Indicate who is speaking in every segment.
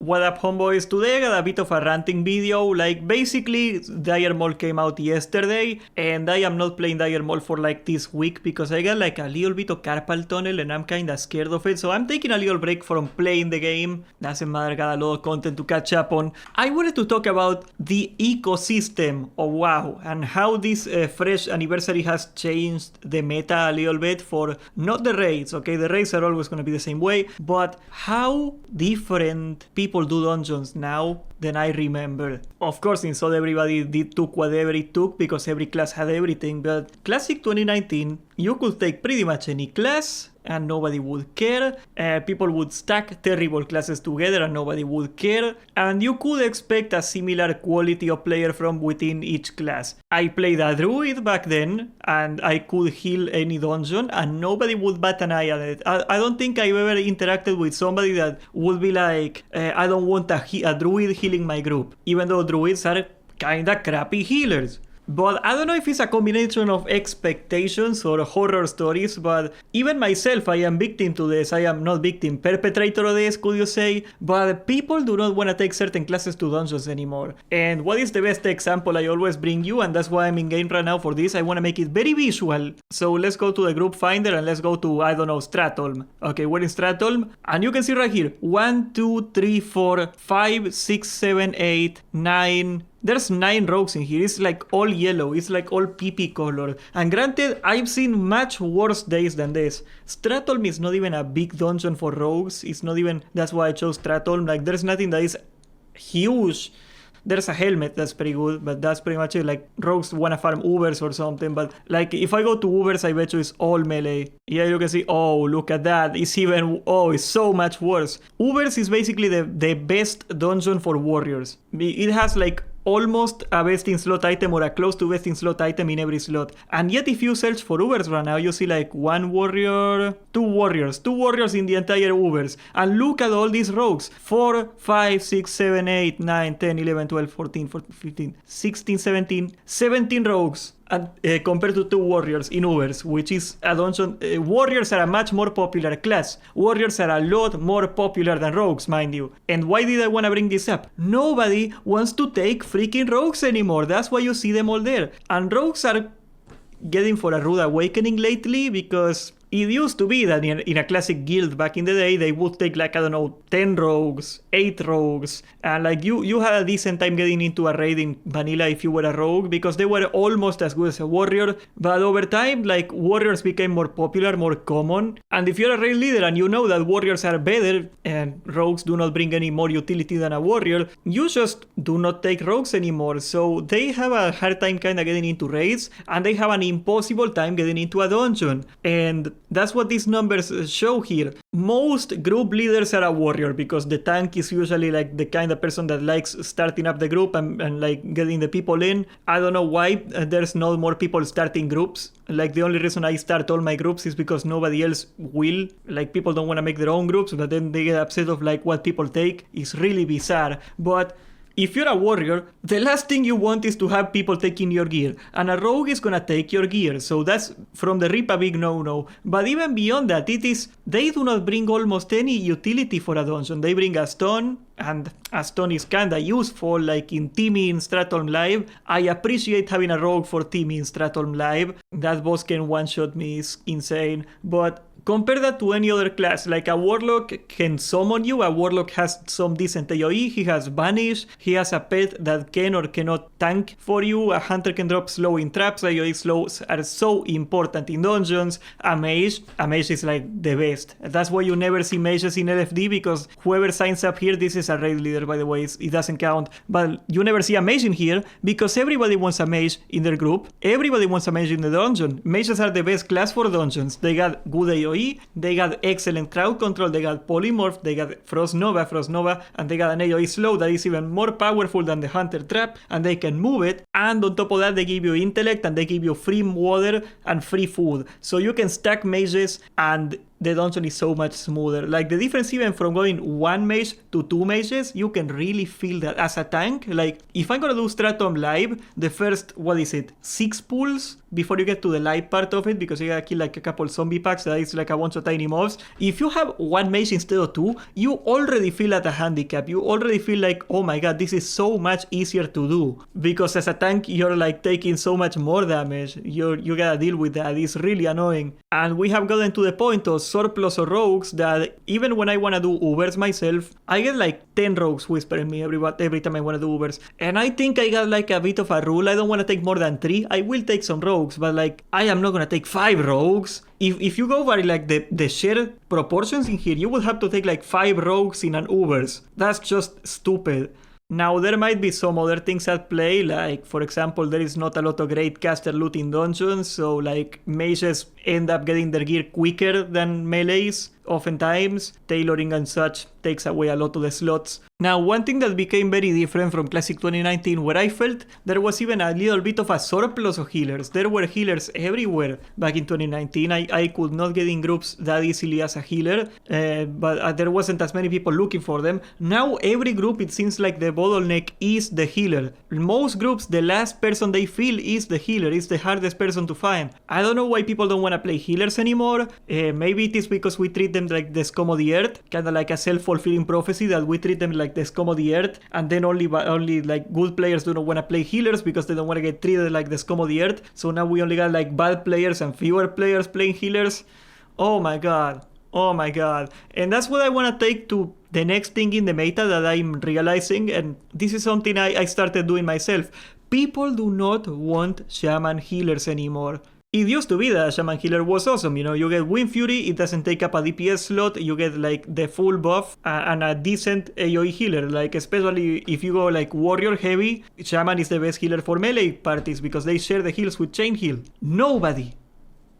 Speaker 1: What up, homeboys? Today I got a bit of a ranting video. Like, basically, Dire Maul came out yesterday, and I am not playing Dire Maul for like this week because I got like a little bit of carpal tunnel and I'm kinda scared of it. So I'm taking a little break from playing the game. Doesn't matter, got a lot of content to catch up on. I wanted to talk about the ecosystem of WoW and how this fresh anniversary has changed the meta a little bit for not the raids, okay? The raids are always gonna be the same way, but how different people do dungeons now than I remember. Of course, in SOD everybody took whatever it took because every class had everything, but Classic 2019, you could take pretty much any class and nobody would care. People would stack terrible classes together and nobody would care. And you could expect a similar quality of player from within each class. I played a Druid back then and I could heal any dungeon and nobody would bat an eye at it. I don't think I've ever interacted with somebody that would be like, I don't want a Druid healing my group. Even though Druids are kinda crappy healers. But I don't know if it's a combination of expectations or horror stories, but even myself, I am victim to this. I am not victim, perpetrator of this, could you say? But people do not want to take certain classes to dungeons anymore. And what is the best example I always bring you, and that's why I'm in game right now for this, I want to make it very visual. So let's go to the group finder and let's go to, I don't know, Stratholm. Okay, we're in Stratholm, and you can see right here, 1, 2, 3, 4, 5, 6, 7, 8, 9... There's 9 rogues in here. It's like all yellow. It's like all PP color. And granted, I've seen much worse days than this. Stratholm is not even a big dungeon for rogues. It's not even... That's why I chose Stratholm. Like, there's nothing that is huge. There's a helmet that's pretty good, but that's pretty much it. Like, rogues wanna farm Ubers or something, but like, if I go to Ubers, I bet you it's all melee. Yeah, you can see, oh, look at that. It's even, oh, it's so much worse. Ubers is basically the best dungeon for warriors. It has like almost a best in slot item or a close to best in slot item in every slot. And yet if you search for Ubers right now, you see like 1 warrior, 2 warriors in the entire Ubers. And look at all these rogues. 4, 5, 6, 7, 8, 9, 10, 11, 12, 14, 15, 16, 17 rogues. And, compared to 2 warriors in Ubers, which is a dungeon. Warriors are a much more popular class. Warriors are a lot more popular than rogues, mind you. And why did I want to bring this up? Nobody wants to take freaking rogues anymore. That's why you see them all there. And rogues are getting for a rude awakening lately because it used to be that in a classic guild back in the day, they would take like, I don't know, 10 rogues, 8 rogues, and like you had a decent time getting into a raid in vanilla if you were a rogue because they were almost as good as a warrior, but over time, like, warriors became more popular, more common, and if you're a raid leader and you know that warriors are better and rogues do not bring any more utility than a warrior, you just do not take rogues anymore, so they have a hard time kind of getting into raids, and they have an impossible time getting into a dungeon, and that's what these numbers show here. Most group leaders are a warrior because the tank is usually like the kind of person that likes starting up the group and like getting the people in. I don't know why there's no more people starting groups. Like, the only reason I start all my groups is because nobody else will. Like, people don't want to make their own groups, but then they get upset of like what people take. It's really bizarre. But if you're a warrior, the last thing you want is to have people taking your gear. And a rogue is gonna take your gear. So that's from the rip a big no-no. But even beyond that, they do not bring almost any utility for a dungeon. They bring a stone, and a stone is kinda useful, like in Timmy in Stratholm Live. I appreciate having a rogue for Timmy in Stratholm Live. That boss can one-shot me, is insane. But compare that to any other class. Like, a warlock can summon you. A warlock has some decent AoE. He has banish. He has a pet that can or cannot tank for you. A hunter can drop slow in traps. AoE slows are so important in dungeons. A mage is like the best. That's why you never see mages in LFD, because whoever signs up here, this is a raid leader, by the way, it doesn't count, but you never see a mage in here because everybody wants a mage in their group. Everybody wants a mage in the dungeon. Mages are the best class for dungeons. They got good AoE, they got excellent crowd control, they got polymorph, they got Frost Nova, and they got an AoE slow that is even more powerful than the hunter trap, and they can move it, and on top of that they give you intellect, and they give you free water and free food. So you can stack mages and the dungeon is so much smoother. Like the difference even from going 1 mage to 2 mages, you can really feel that as a tank. Like if I'm gonna do Stratum live, the first, 6 pulls before you get to the live part of it, because you gotta kill like a couple zombie packs, that is like a bunch of tiny mobs. If you have 1 mage instead of 2, you already feel at a handicap. You already feel like, oh my god, this is so much easier to do. Because as a tank, you're like taking so much more damage. You gotta deal with that. It's really annoying. And we have gotten to the point of surplus or rogues that even when I wanna do Ubers myself, I get like 10 rogues whispering me every time I wanna do Ubers. And I think I got like a bit of a rule. I don't wanna take more than 3. I will take some rogues, but like I am not gonna take 5 rogues. If you go by like the shared proportions in here, you would have to take like 5 rogues in an Ubers. That's just stupid. Now, there might be some other things at play, like, for example, there is not a lot of great caster loot in dungeons, so, like, mages end up getting their gear quicker than melees, oftentimes. Tailoring and such takes away a lot of the slots. Now, one thing that became very different from Classic 2019, where I felt there was even a little bit of a surplus of healers. There were healers everywhere back in 2019. I could not get in groups that easily as a healer, but there wasn't as many people looking for them. Now, every group, it seems like the bottleneck is the healer. Most groups, the last person they feel is the healer. It's the hardest person to find. I don't know why people don't want to play healers anymore. Maybe it is because we treat them like the scum of the earth, kind of like a self-fulfilling prophecy that we treat them like the scum of the earth, and then only like good players do not want to play healers because they don't want to get treated like the scum of the earth. So now we only got like bad players and fewer players playing healers. Oh my god. Oh my god. And that's what I want to take to the next thing in the meta that I'm realizing, and this is something I started doing myself. People do not want Shaman healers anymore. It used to be that a Shaman healer was awesome, you know, you get Wind Fury, it doesn't take up a DPS slot, you get like the full buff and a decent AoE healer, like especially if you go like warrior heavy, Shaman is the best healer for melee parties because they share the heals with Chain Heal. Nobody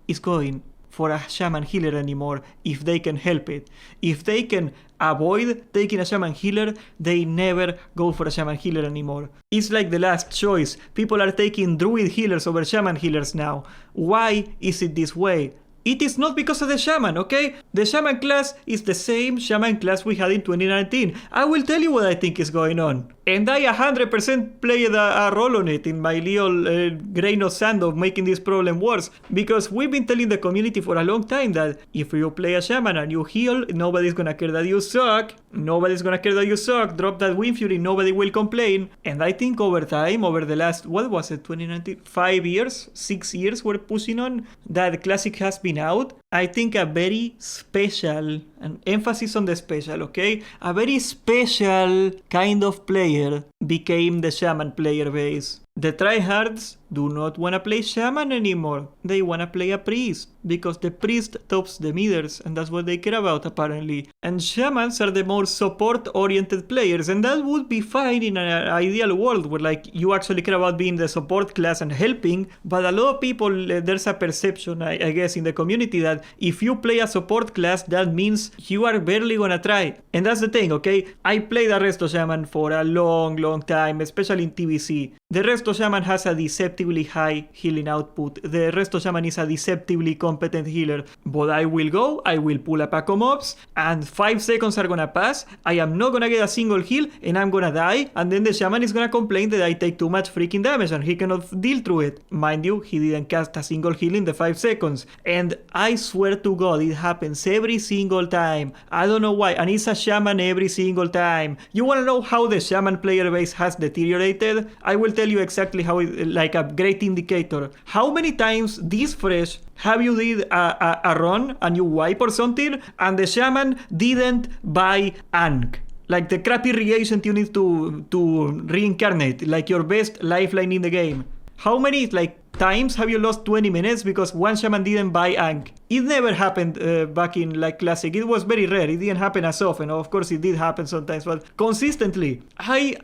Speaker 1: is going for a Shaman healer anymore if they can help it. If they can avoid taking a Shaman healer, they never go for a Shaman healer anymore. It's like the last choice. People are taking Druid healers over Shaman healers now. Why is it this way? It is not because of the Shaman, okay? The Shaman class is the same Shaman class we had in 2019. I will tell you what I think is going on. And I 100% played a role on it in my little grain of sand of making this problem worse. Because we've been telling the community for a long time that if you play a Shaman and you heal, nobody's gonna care that you suck. Nobody's gonna care that you suck. Drop that Wind Fury, nobody will complain. And I think over time, over the last, 2019? 5 years? 6 years we're pushing on, that Classic has been out. I think a very special, an emphasis on the special, okay? A very special kind of player became the Shaman player base. The tryhards do not want to play Shaman anymore. They want to play a priest, because the priest tops the meters, and that's what they care about apparently. And Shamans are the more support-oriented players, and that would be fine in an ideal world where like you actually care about being the support class and helping, but a lot of people, there's a perception, I guess, in the community that if you play a support class, that means you are barely gonna try. And that's the thing, okay? I played a Resto Shaman for a long time, especially in TBC. The Resto Shaman has a deceptively high healing output. The Resto Shaman is a deceptively competent healer. But I will go, I will pull a pack of mobs, and 5 seconds are gonna pass, I am not gonna get a single heal, and I'm gonna die, and then the Shaman is gonna complain that I take too much freaking damage and he cannot deal through it. Mind you, he didn't cast a single heal in the 5 seconds. And I swear to God, it happens every single time. I don't know why, and it's a Shaman every single time. You wanna know how the Shaman player base has deteriorated? I will tell you exactly how it, like a great indicator. How many times this fresh have you did a run and you wipe or something and the Shaman didn't buy Ankh? Like the crappy reagent you need to reincarnate, like your best lifeline in the game. How many times have you lost 20 minutes because one Shaman didn't buy Ankh? It never happened back in like Classic. It was very rare. It didn't happen as often. Of course, it did happen sometimes, but consistently. I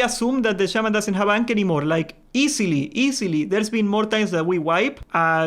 Speaker 1: assume that the Shaman doesn't have Ankh anymore. Like easily. There's been more times that we wipe,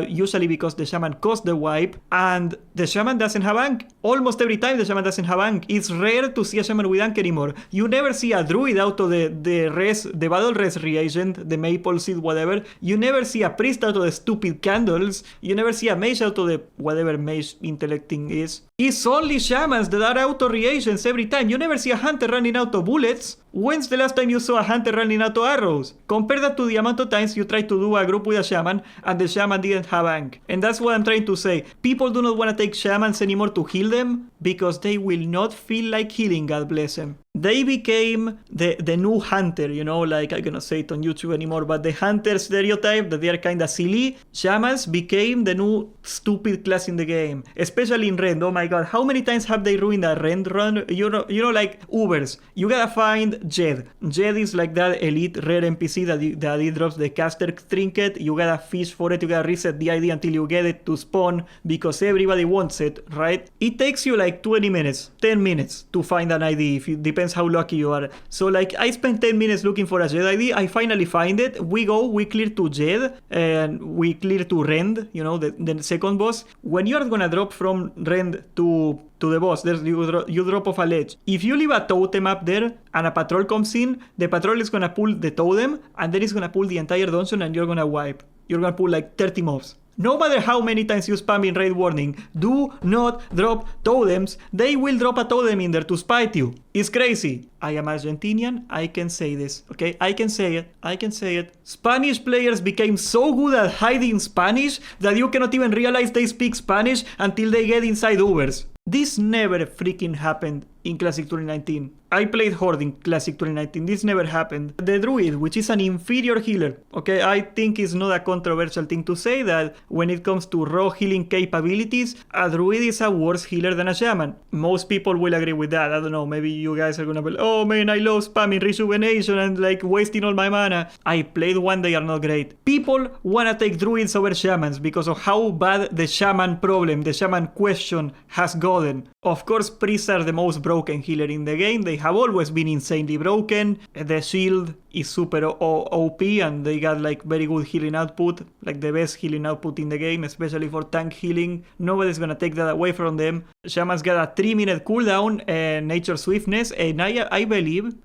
Speaker 1: usually because the Shaman caused the wipe, and the Shaman doesn't have Ankh. Almost every time the Shaman doesn't have Ankh. It's rare to see a Shaman with Ankh anymore. You never see a Druid out of the battle res reagent, the maple seed, whatever. You never see a priest out of the stupid candles. You never never see a mage auto the whatever mage intellect thing is. It's only shamans that are auto reagents every time. You never see a hunter running out of bullets. When's the last time you saw a hunter running out of arrows? Compare that to the amount of times you tried to do a group with a shaman and the shaman didn't have ank. And that's what I'm trying to say. People do not want to take shamans anymore to heal them because they will not feel like healing, God bless them. They became the new hunter, you know, like I cannot say it on YouTube anymore, but the hunter stereotype that they are kind of silly. Shamans became the new stupid class in the game, especially in Rend. Oh my god, how many times have they ruined a Rend run? You know, like Ubers. You gotta find Jed. Jed is like that elite rare NPC that it drops the caster trinket. You gotta fish for it, you gotta reset the ID until you get it to spawn because everybody wants it, right? It takes you like 20 minutes, 10 minutes to find an ID if it depends how lucky you are. So like I spent 10 minutes looking for a Jed ID. I finally find it. We clear to Jed and we clear to Rend, you know, the second boss. When you are gonna drop from Rend to the boss, you drop off a ledge. If you leave a totem up there and a patrol comes in, the patrol is gonna pull the totem and then it's gonna pull the entire dungeon and you're gonna wipe. You're gonna pull like 30 mobs. No matter how many times you spam in raid warning, do not drop totems. They will drop a totem in there to spite you. It's crazy. I am Argentinian, I can say this, okay? I can say it. Spanish players became so good at hiding Spanish that you cannot even realize they speak Spanish until they get inside Ubers. This never freaking happened in Classic 2019. I played Horde in Classic 2019. This never happened. The Druid, which is an inferior healer, okay? I think it's not a controversial thing to say that when it comes to raw healing capabilities, a Druid is a worse healer than a Shaman. Most people will agree with that. I don't know, maybe you guys are gonna be like, oh man, I love spamming rejuvenation and like wasting all my mana. I played one, they are not great. People wanna take Druids over Shamans because of how bad the Shaman problem, the Shaman question has gotten. Of course, priests are the most broken healer in the game. They have always been insanely broken. The shield is super OP and they got like very good healing output, like the best healing output in the game, especially for tank healing. Nobody's gonna take that away from them. Shamans got a 3-minute cooldown and nature swiftness, and I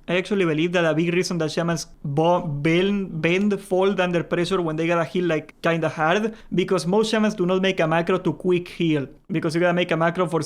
Speaker 1: actually believe that a big reason that Shamans bend, fold under pressure when they gotta heal like kinda hard, because most Shamans do not make a macro to quick heal, because you gotta make a macro for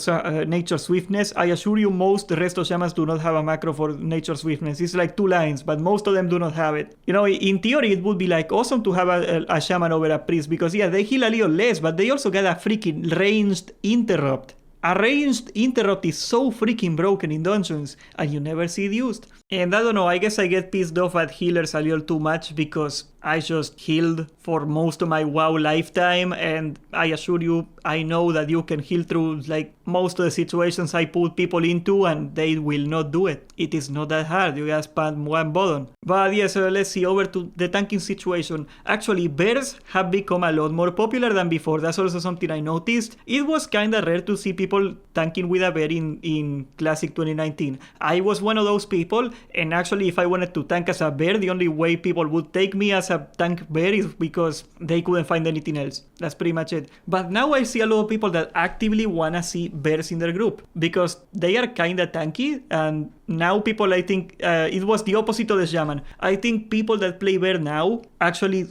Speaker 1: nature swiftness. I assure you most the rest of Shamans do not have a macro for nature swiftness. It's like 2 lines, but most of them do not have it. You know, in theory it would be like awesome to have a Shaman over a priest, because yeah, they heal a little less, but they also got a freaking ranged interrupt. A ranged interrupt is so freaking broken in dungeons and you never see it used. And I don't know, I guess I get pissed off at healers a little too much because I just healed for most of my WoW lifetime, and I assure you, I know that you can heal through like most of the situations I put people into and they will not do it. It is not that hard, you guys spam one button. But yes, let's see, over to the tanking situation. Actually, bears have become a lot more popular than before. That's also something I noticed. It was kinda rare to see people tanking with a bear in Classic 2019. I was one of those people, and actually if I wanted to tank as a bear, the only way people would take me as a tank bear is because they couldn't find anything else. That's pretty much it. But now I see a lot of people that actively wanna see bears in their group because they are kinda tanky, and now people, I think, it was the opposite of the Shaman. I think people that play bear now actually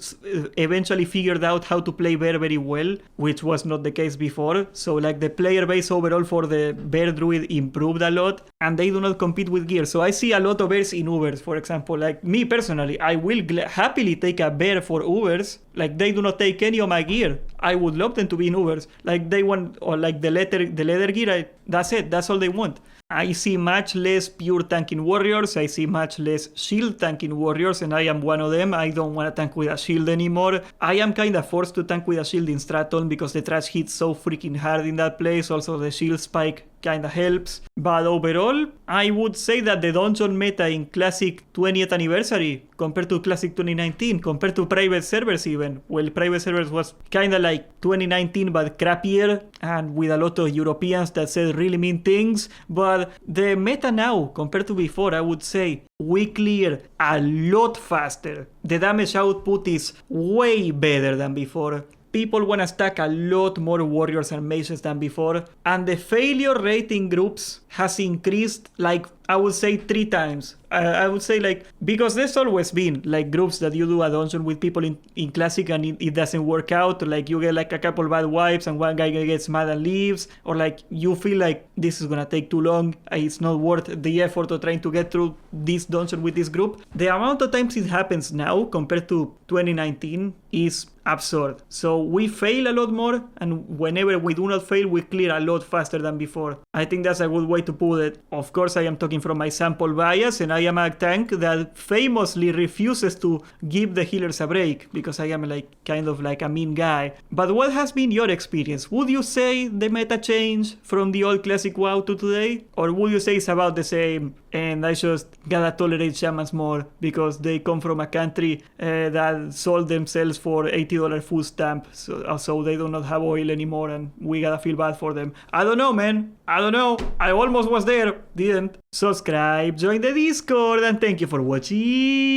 Speaker 1: eventually figured out how to play bear very well, which was not the case before. So like the player base overall for the bear druid improved a lot, and they do not compete with gear. So I see a lot of bears in Ubers, for example. Like me personally, I will happily take a bear for Ubers. Like they do not take any of my gear. I would love them to be in Ubers. Like they want, or like the leather gear, that's it, that's all they want. I see much less pure tanking warriors, I see much less shield tanking warriors, and I am one of them. I don't want to tank with a shield anymore. I am kind of forced to tank with a shield in Straton because the trash hits so freaking hard in that place. Also the shield spike kinda helps. But overall, I would say that the dungeon meta in Classic 20th anniversary compared to Classic 2019, compared to private servers even. Well, private servers was kinda like 2019 but crappier and with a lot of Europeans that said really mean things. But the meta now, compared to before, I would say we clear a lot faster. The damage output is way better than before. people want to stack a lot more warriors and mages than before, and the failure rate in groups has increased like, I would say 3 times. I would say like, because there's always been like groups that you do a dungeon with people in Classic and it doesn't work out, or like you get like a couple bad wipes and one guy gets mad and leaves, or like you feel like this is gonna take too long, it's not worth the effort of trying to get through this dungeon with this group. The amount of times it happens now compared to 2019 is absurd. So we fail a lot more, and whenever we do not fail, we clear a lot faster than before. I think that's a good way to put it. Of course, I am talking from my sample bias, and I am a tank that famously refuses to give the healers a break, because I am like kind of like a mean guy. But what has been your experience? Would you say the meta change from the old classic WoW to today? Or would you say it's about the same, and I just gotta tolerate Shamans more because they come from a country that sold themselves for $80 food stamp, so they do not have oil anymore, and we gotta feel bad for them? I don't know, man. I don't know. I almost was there, didn't. Subscribe, join the Discord, and thank you for watching.